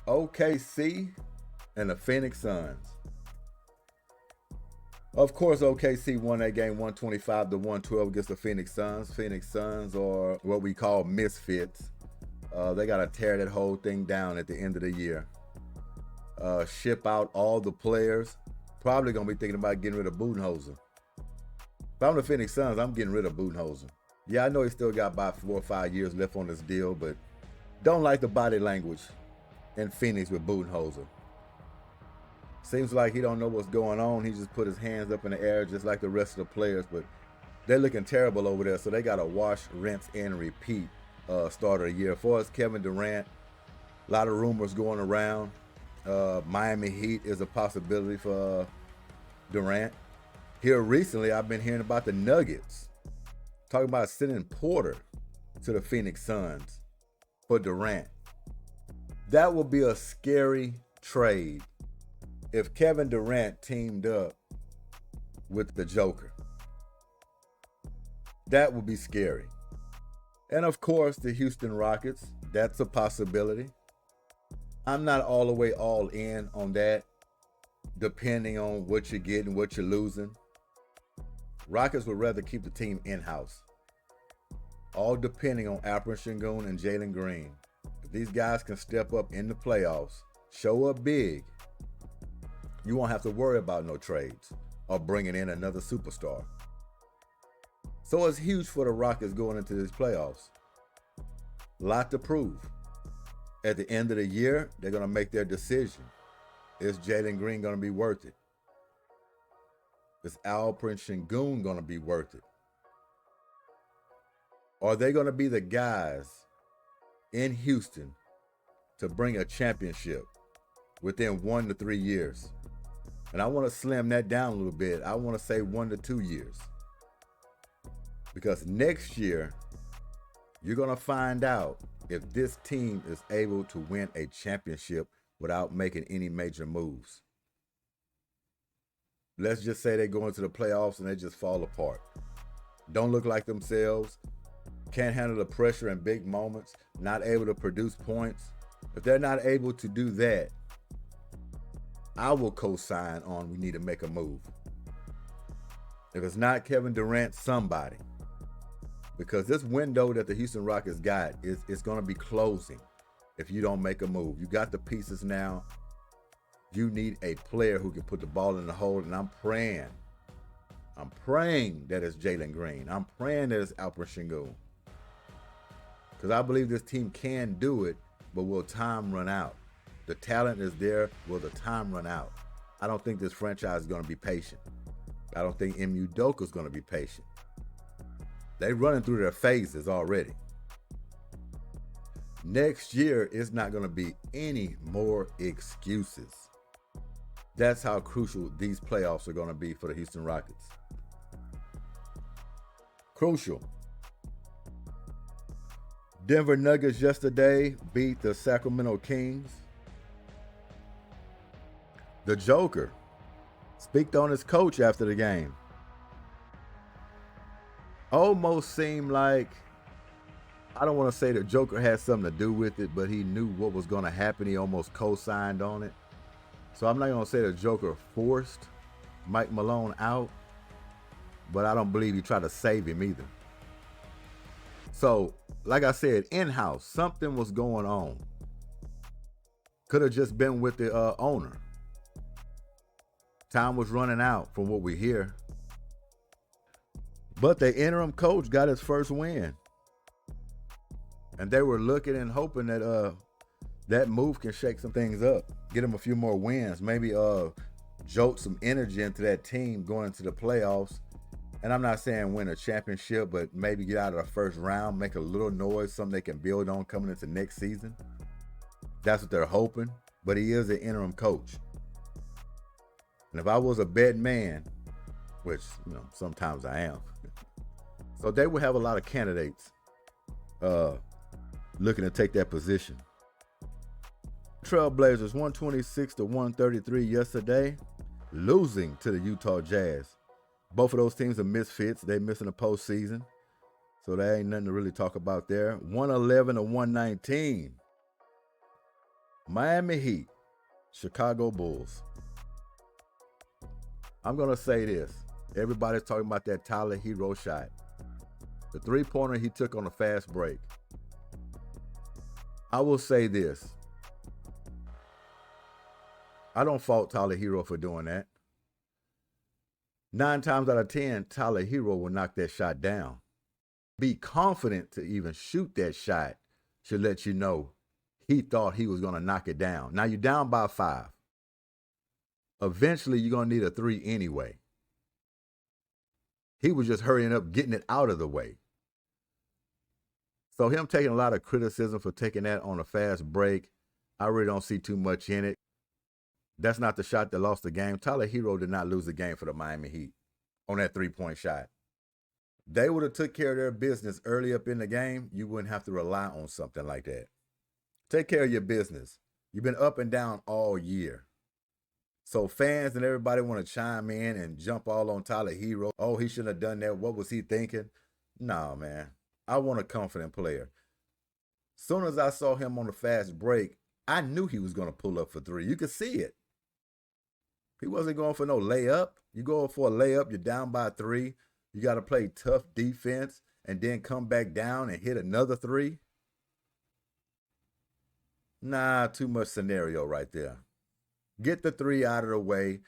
OKC and the Phoenix Suns. Of course, OKC won that game 125 to 112 against the Phoenix Suns. Phoenix Suns are what we call misfits. They got to tear that whole thing down at the end of the year. Ship out all the players. Probably going to be thinking about getting rid of Budenholzer. If I'm the Phoenix Suns, I'm getting rid of Budenholzer. Yeah, I know he still got about 4 or 5 years left on this deal, but don't like the body language in Phoenix with Budenholzer. Seems like he don't know what's going on. He just put his hands up in the air just like the rest of the players, but they're looking terrible over there, so they got to wash, rinse, and repeat start of the year. As far as Kevin Durant, a lot of rumors going around. Miami Heat is a possibility for Durant. Here recently, I've been hearing about the Nuggets, talking about sending Porter to the Phoenix Suns for Durant. That would be a scary trade if Kevin Durant teamed up with the Joker. That would be scary. And of course, the Houston Rockets, that's a possibility. I'm not all the way all in on that, depending on what you're getting, what you're losing. Rockets would rather keep the team in-house. All depending on Alperen Sengun and Jalen Green. If these guys can step up in the playoffs, show up big, you won't have to worry about no trades or bringing in another superstar. So it's huge for the Rockets going into these playoffs. Lot to prove. At the end of the year, they're going to make their decision. Is Jalen Green going to be worth it? Is Alperen Sengun going to be worth it? Are they going to be the guys in Houston to bring a championship within 1 to 3 years? And I want to slim that down a little bit. I want to say 1 to 2 years. Because next year, you're going to find out if this team is able to win a championship without making any major moves. Let's just say they go into the playoffs and they just fall apart. Don't look like themselves. Can't handle the pressure in big moments. Not able to produce points. If they're not able to do that, I will co-sign on we need to make a move. If it's not Kevin Durant, somebody. Because this window that the Houston Rockets got is going to be closing if you don't make a move. You got the pieces now. You need a player who can put the ball in the hole, and I'm praying that it's Jalen Green. I'm praying that it's Alperen Sengun. Because I believe this team can do it, but will time run out? The talent is there. Will the time run out? I don't think this franchise is going to be patient. I don't think M.U. Doka is going to be patient. They're running through their phases already. Next year, it's not going to be any more excuses. That's how crucial these playoffs are going to be for the Houston Rockets. Crucial. Denver Nuggets yesterday beat the Sacramento Kings. The Joker speaked on his coach after the game. Almost seemed like, I don't want to say the Joker had something to do with it, but he knew what was going to happen. He almost co-signed on it. So I'm not going to say the Joker forced Mike Malone out, but I don't believe he tried to save him either. So, like I said, in-house, something was going on. Could have just been with the owner. Time was running out from what we hear. But the interim coach got his first win. And they were looking and hoping that that move can shake some things up. Get him a few more wins. Maybe jolt some energy into that team going into the playoffs. And I'm not saying win a championship, but maybe get out of the first round, make a little noise, something they can build on coming into next season. That's what they're hoping. But he is an interim coach. And if I was a betting man, which, sometimes I am. So they will have a lot of candidates looking to take that position. Trailblazers 126 to 133 yesterday, losing to the Utah Jazz. Both of those teams are misfits. They missing the postseason. So there ain't nothing to really talk about there. 111 to 119. Miami Heat, Chicago Bulls. I'm going to say this. Everybody's talking about that Tyler Hero shot. The three-pointer he took on a fast break. I will say this. I don't fault Tyler Hero for doing that. 9 times out of 10, Tyler Hero will knock that shot down. Be confident to even shoot that shot should let you know he thought he was going to knock it down. Now you're down by 5. Eventually, you're going to need a 3 anyway. He was just hurrying up, getting it out of the way. So him taking a lot of criticism for taking that on a fast break, I really don't see too much in it. That's not the shot that lost the game. Tyler Hero did not lose the game for the Miami Heat on that 3-point shot. They would have took care of their business early up in the game. You wouldn't have to rely on something like that. Take care of your business. You've been up and down all year. So fans and everybody want to chime in and jump all on Tyler Hero. Oh, he shouldn't have done that. What was he thinking? No, man. I want a confident player. Soon as I saw him on the fast break, I knew he was going to pull up for 3. You could see it. He wasn't going for no layup. You go for a layup, you're down by 3. You got to play tough defense and then come back down and hit another 3. Nah, too much scenario right there. Get the 3 out of the way.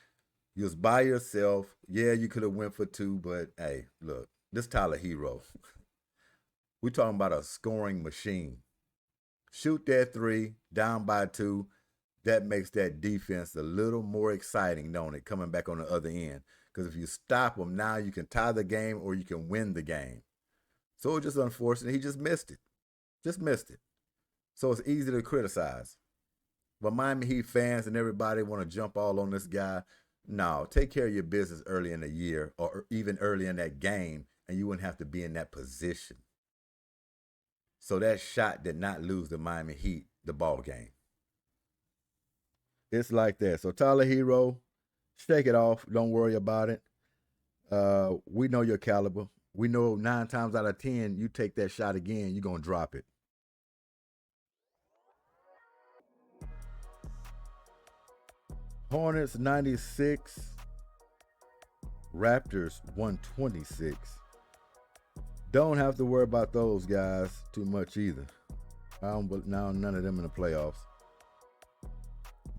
You was by yourself. Yeah, you could have went for 2, but hey, look, this Tyler Hero. We're talking about a scoring machine. Shoot that 3, down by 2. That makes that defense a little more exciting, don't it, coming back on the other end. Because if you stop them, now you can tie the game or you can win the game. So it's just unfortunate. He just missed it. Just missed it. So it's easy to criticize. But Miami Heat fans and everybody want to jump all on this guy. No, take care of your business early in the year or even early in that game, and you wouldn't have to be in that position. So that shot did not lose the Miami Heat the ball game. It's like that. So Tyler Hero, shake it off. Don't worry about it. We know your caliber. We know 9 times out of 10, you take that shot again, you're going to drop it. Hornets 96, Raptors 126. Don't have to worry about those guys too much either. Now none of them in the playoffs.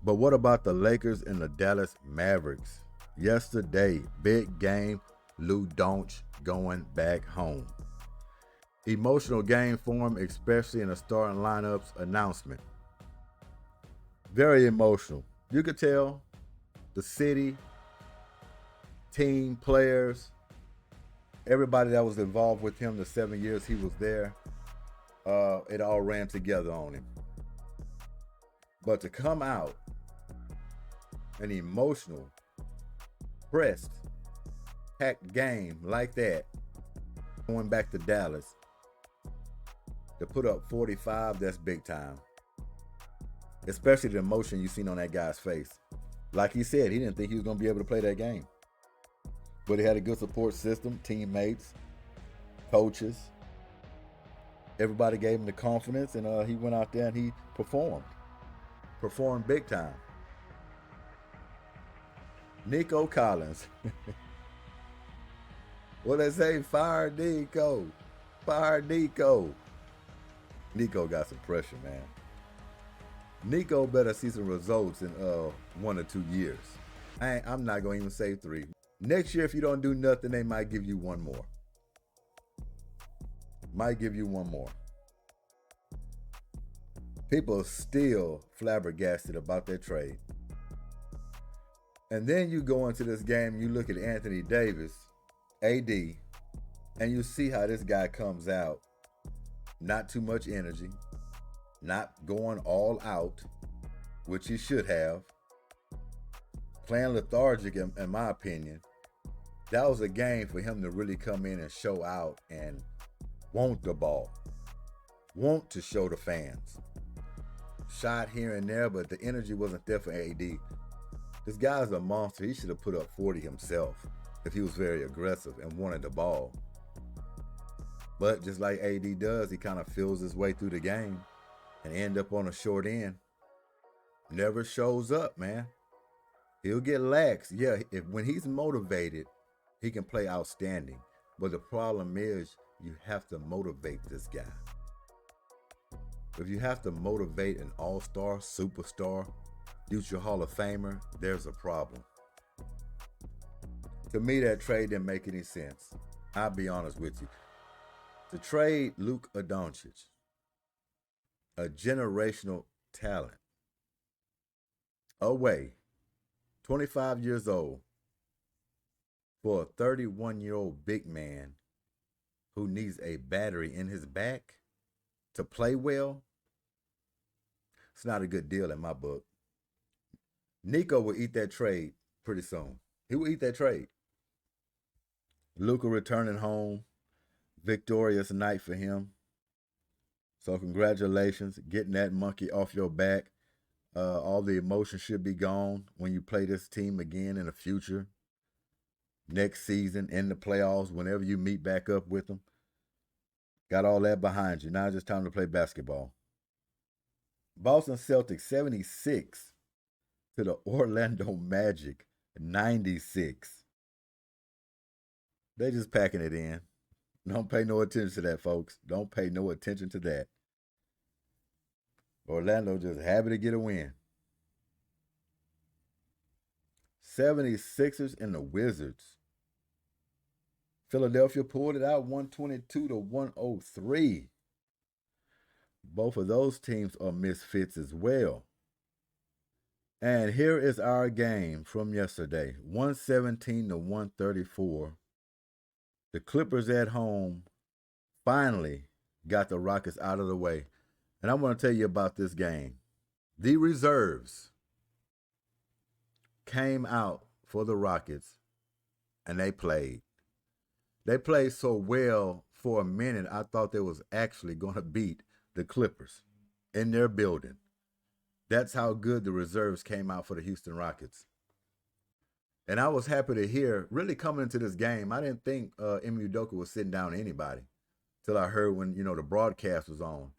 But what about the Lakers and the Dallas Mavericks? Yesterday, big game, Lou Doncic going back home. Emotional game form, especially in the starting lineups announcement. Very emotional. You could tell the city, team, players, everybody that was involved with him the 7 years he was there, it all ran together on him. But to come out an emotional, pressed, packed game like that, going back to Dallas, to put up 45, that's big time. Especially the emotion you seen on that guy's face. Like he said, he didn't think he was going to be able to play that game. But he had a good support system, teammates, coaches. Everybody gave him the confidence, and he went out there and he performed. Performed big time. Nico Collins. What they say? Fire Nico. Fire Nico. Nico got some pressure, man. Nico better see some results in 1 or 2 years. I'm not going to even say 3. Next year, if you don't do nothing, they might give you 1 more. Might give you 1 more. People are still flabbergasted about their trade. And then you go into this game, you look at Anthony Davis, AD, and you see how this guy comes out. Not too much energy. Not going all out, which he should have. Playing lethargic, in my opinion. That was a game for him to really come in and show out and want the ball. Want to show the fans. Shot here and there, but the energy wasn't there for AD. This guy's a monster. He should have put up 40 himself if he was very aggressive and wanted the ball. But just like AD does, he kind of feels his way through the game and end up on a short end. Never shows up, man. He'll get lax. Yeah, when he's motivated, he can play outstanding. But the problem is you have to motivate this guy. If you have to motivate an all-star, superstar, future Hall of Famer, there's a problem. To me, that trade didn't make any sense. I'll be honest with you. To trade Luka Doncic, a generational talent, away, 25 years old, for a 31-year-old big man who needs a battery in his back to play well, it's not a good deal in my book. Nico will eat that trade pretty soon. He will eat that trade. Luka returning home, victorious night for him. So congratulations, getting that monkey off your back. All the emotion should be gone when you play this team again in the future. Next season, in the playoffs, whenever you meet back up with them. Got all that behind you. Now it's just time to play basketball. Boston Celtics 76 to the Orlando Magic 96. They just packing it in. Don't pay no attention to that, folks. Don't pay no attention to that. Orlando just happy to get a win. 76ers and the Wizards. Philadelphia pulled it out 122 to 103. Both of those teams are misfits as well. And here is our game from yesterday, 117 to 134. The Clippers at home finally got the Rockets out of the way. And I want to tell you about this game. The reserves came out for the Rockets, and they played. They played so well for a minute, I thought they was actually going to beat the Clippers in their building. That's how good the reserves came out for the Houston Rockets. And I was happy to hear, really coming into this game, I didn't think Ime Udoka was sitting down to anybody till I heard when, the broadcast was on.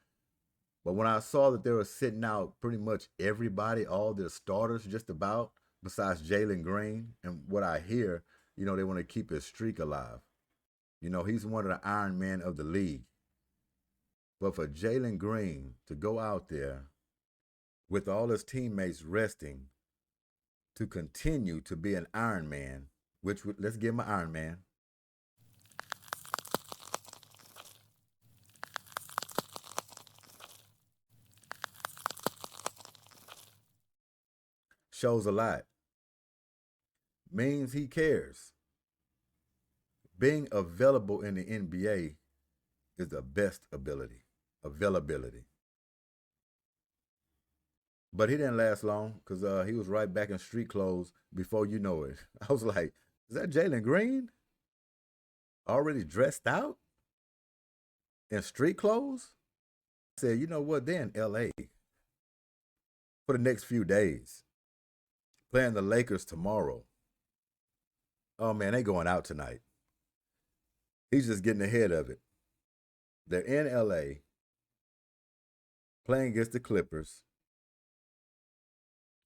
But when I saw that they were sitting out pretty much everybody, all their starters just about, besides Jalen Green, and what I hear, they want to keep his streak alive. He's one of the Iron Men of the league. But for Jalen Green to go out there with all his teammates resting to continue to be an Iron Man, which let's give him an Iron Man. Shows a lot. Means he cares. Being available in the NBA is the best availability. But he didn't last long because he was right back in street clothes before you know it. I was like, is that Jalen Green? Already dressed out? In street clothes? I said, you know what? They're in LA for the next few days. Playing the Lakers tomorrow. Oh man, they going out tonight. He's just getting ahead of it. They're in LA playing against the Clippers,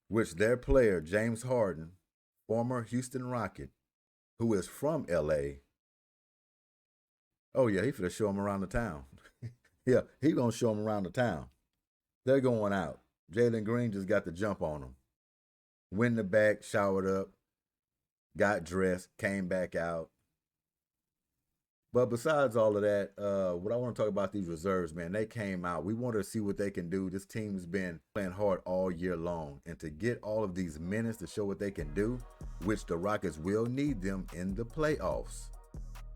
which their player, James Harden, former Houston Rocket, who is from LA. Oh yeah, he finna show him around the town. Yeah, he gonna show him around the town. They're going out. Jalen Green just got the jump on them. Went in the back, showered up, got dressed, came back out. But besides all of that, what I want to talk about these reserves, man, they came out. We want to see what they can do. This team's been playing hard all year long. And to get all of these minutes to show what they can do, which the Rockets will need them in the playoffs.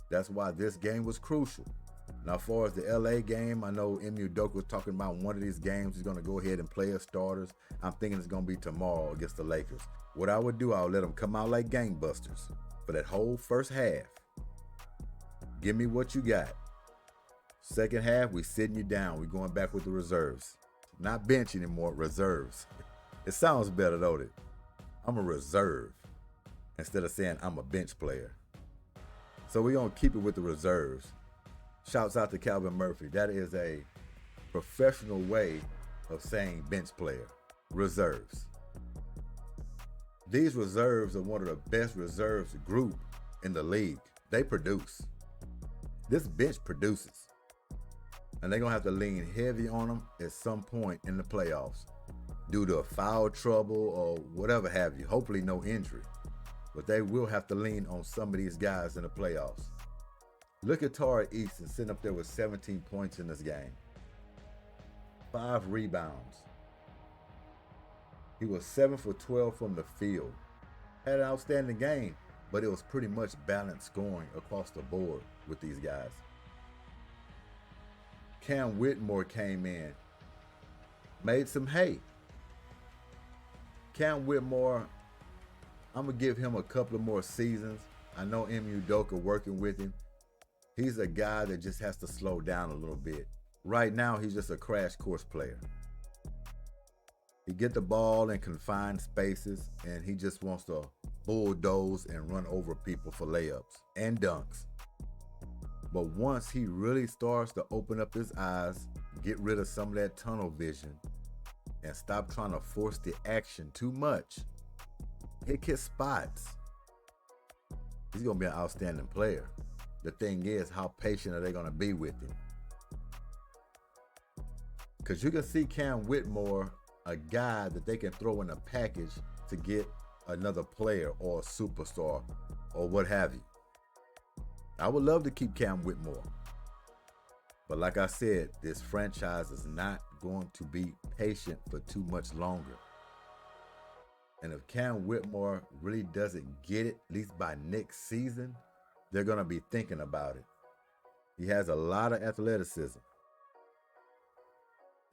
That's why this game was crucial. Now, as far as the LA game, I know Ime Udoka was talking about one of these games. He's going to go ahead and play his starters. I'm thinking it's going to be tomorrow against the Lakers. What I would do, I'll let them come out like gangbusters for that whole first half. Give me what you got. Second half, we sitting you down. We going back with the reserves. Not bench anymore, reserves. It sounds better, don't it? I'm a reserve instead of saying I'm a bench player. So we're going to keep it with the reserves. Shouts out to Calvin Murphy. That is a professional way of saying bench player. reserves. These reserves are one of the best reserves group in the league. They produce. This bench produces. And they're going to have to lean heavy on them at some point in the playoffs due to a foul trouble or whatever have you. Hopefully no injury. But they will have to lean on some of these guys in the playoffs. Look at Tari Easton sitting up there with 17 points in this game. 5 rebounds. He was 7 for 12 from the field. Had an outstanding game, but it was pretty much balanced scoring across the board with these guys. Cam Whitmore came in, made some hay. Cam Whitmore, I'm going to give him a couple of more seasons. I know Emu Doka working with him. He's a guy that just has to slow down a little bit. Right now, he's just a crash course player. He get the ball in confined spaces, and he just wants to bulldoze and run over people for layups and dunks. But once he really starts to open up his eyes, get rid of some of that tunnel vision, and stop trying to force the action too much, hit his spots, he's going to be an outstanding player. The thing is, how patient are they going to be with him? Because you can see Cam Whitmore, a guy that they can throw in a package to get another player or a superstar or what have you. I would love to keep Cam Whitmore. But like I said, this franchise is not going to be patient for too much longer. And if Cam Whitmore really doesn't get it, at least by next season, they're going to be thinking about it. He has a lot of athleticism.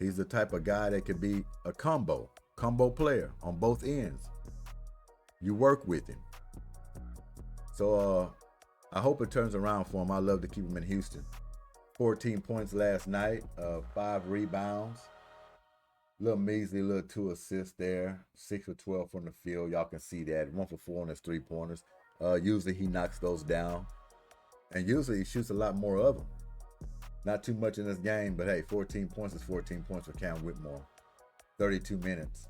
He's the type of guy that could be a combo player on both ends. You work with him. So I hope it turns around for him. I love to keep him in Houston. 14 points last night, 5 rebounds. Little measly, little 2 assists there. 6 for 12 from the field. Y'all can see that. 1 for 4 on his 3-pointers. Usually he knocks those down. And usually he shoots a lot more of them. Not too much in this game, but hey, 14 points is 14 points for Cam Whitmore. 32 minutes.